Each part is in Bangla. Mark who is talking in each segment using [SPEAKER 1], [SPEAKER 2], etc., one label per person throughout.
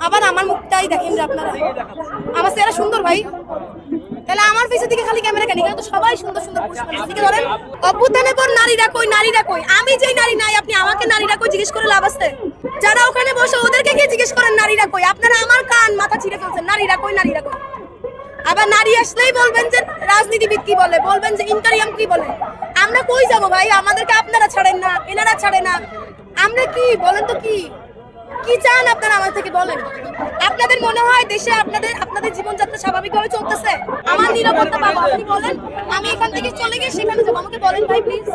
[SPEAKER 1] আবার আমার মুখটাই দেখেন যে আপনারা, আমার চেহারা সুন্দর ভাই, তাহলে আমার পিছের দিকে খালি ক্যামেরা কেন? এখানে তো সবাই সুন্দর সুন্দর পুরুষ মানুষ। দিকে ধরেন অভ্যুত্থানের পর নারীরা কই, নারীরা কই? আমি যেই নারী নাই, আপনি আমাকে নারীরা কই জিজ্ঞেস করে লাভ আছে? যারা ওখানে বসে ওদেরকে গিয়ে জিজ্ঞেস করেন নারীরা কই। আপনারা আমার কান মাথা ছিঁড়ে ফেলছেন, নারীরা কই, নারীরা কই। আবার নারী আসলেই বলবেন যে রাজনীতিবিদ কি বলে, বলবেন যে ইন্টারিয়াম কি বলে। আমরা কই যাব ভাই? আমাদেরকে আপনারা ছাড়েন না, এনারা ছাড়ে না। আমরা কি বলেন তো, কি কি চান আপনারা আমার থেকে বলেন? আপনাদের মনে হয় দেশে আপনাদের জীবনযাত্রা স্বাভাবিকভাবে চলতেছে? আমার নিরাপত্তা পাবো আপনি বলেন? আমি এখান থেকে চলে গিয়ে সেখানে যাবো, আমাকে বলেন ভাই প্লিজ।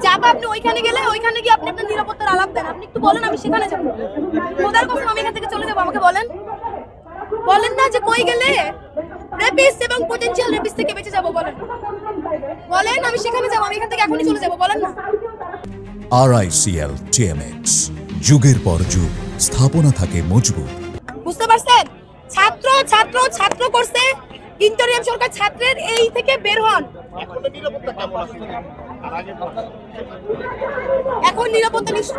[SPEAKER 1] যাবো আপনি ওইখানে গেলে, ওইখানে গিয়ে আপনি আপনার নিরাপত্তার আলাপ দেন। আপনি একটু বলেন আমি সেখানে যাবো। খোদার কসম আমি এখান থেকে চলে যাবো, আমাকে বলেন। বলেন না যে কই গেলে রেপিস্ট এবং পটেনশিয়াল রেপিস্ট থেকে বেঁচে যাবো, বলেন। বলেন আমি সেখানে যাবো, আমি এখান থেকে এখনই চলে যাবো, বলেন না।
[SPEAKER 2] RICL TMX, যুগের পর যুগ স্থাপনা থাকে মজবুত।
[SPEAKER 1] বুঝতে পারছেন? ছাত্র ছাত্র ছাত্র করছে ইন্টারিয়াম সরকার, ছাত্রের এই থেকে বের হন। এখন নিরাপত্তা নিশ্চিত।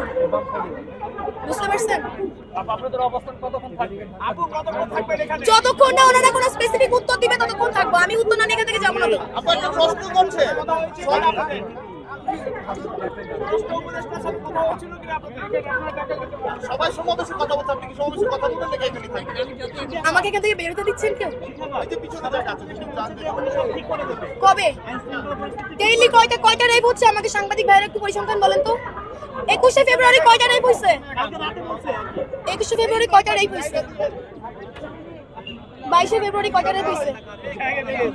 [SPEAKER 1] বুঝতে পারছেন? যতক্ষণ না ওনারা কোনো স্পেসিফিক উত্তর দিবে ততক্ষণ থাকবো। আমি উত্তর না নিয়ে এখান থেকে যাবো না। আমাকে এখান থেকে বেরোতে দিচ্ছেন কেউ? কবে ডেইলি কয়টা রেপ হচ্ছে? আমাকে সাংবাদিক ভাইয়ের একটু পরিসংখ্যান বলেন তো। 21শে ফেব্রুয়ারি কয়টা রেপ হয়েছে? 21শে ফেব্রুয়ারি কয়টা রেপ হয়েছে? 22শে ফেব্রুয়ারি কয়টা রেপ হয়েছে?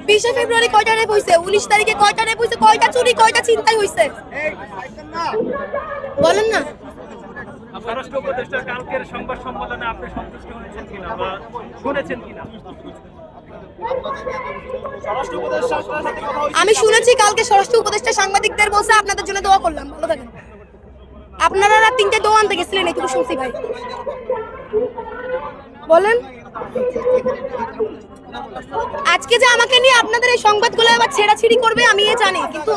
[SPEAKER 1] 20শে ফেব্রুয়ারি কয়টা রেপ হয়েছে? 19 তারিখে কয়টা রেপ হয়েছে? কয়টা চুরি, কয়টা ছিনতাই হয়েছে? বলেন না।
[SPEAKER 3] স্বরাষ্ট্র উপদেষ্টার কালকের সংবাদ সম্মেলনে আপনি সন্তুষ্ট হয়েছেন কিনা বা শুনেছেন কিনা?
[SPEAKER 1] আমি শুনেছি কালকে স্বরাষ্ট্র উপদেষ্টা সাংবাদিকদের বলছে আপনাদের জন্য দোয়া করলাম, ভালো থাকেন। আপনারা রাত 3টে দোয়া আনতে গেছিলেন, একটু শুনছি ভাই। বলেন। আজকে যে আমাকে নিয়ে আপনাদের এই সংবাদগুলো আবার ছেড়াছিড়ি করবে আমি জানি, কিন্তু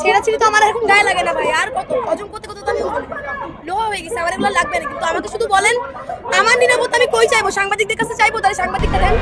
[SPEAKER 1] ছেড়াছিড়ি তো আমার এখন গায়ে লাগে না ভাই। আর কত হজম করতে করতে তো আমি লোহা হয়ে গেছে, আমার এগুলো লাগবে না। কিন্তু আমাকে শুধু বলেন আমার নিরাপত্তা আমি কই চাইবো? সাংবাদিকদের কাছে চাইবো, তাহলে সাংবাদিকটা দেন।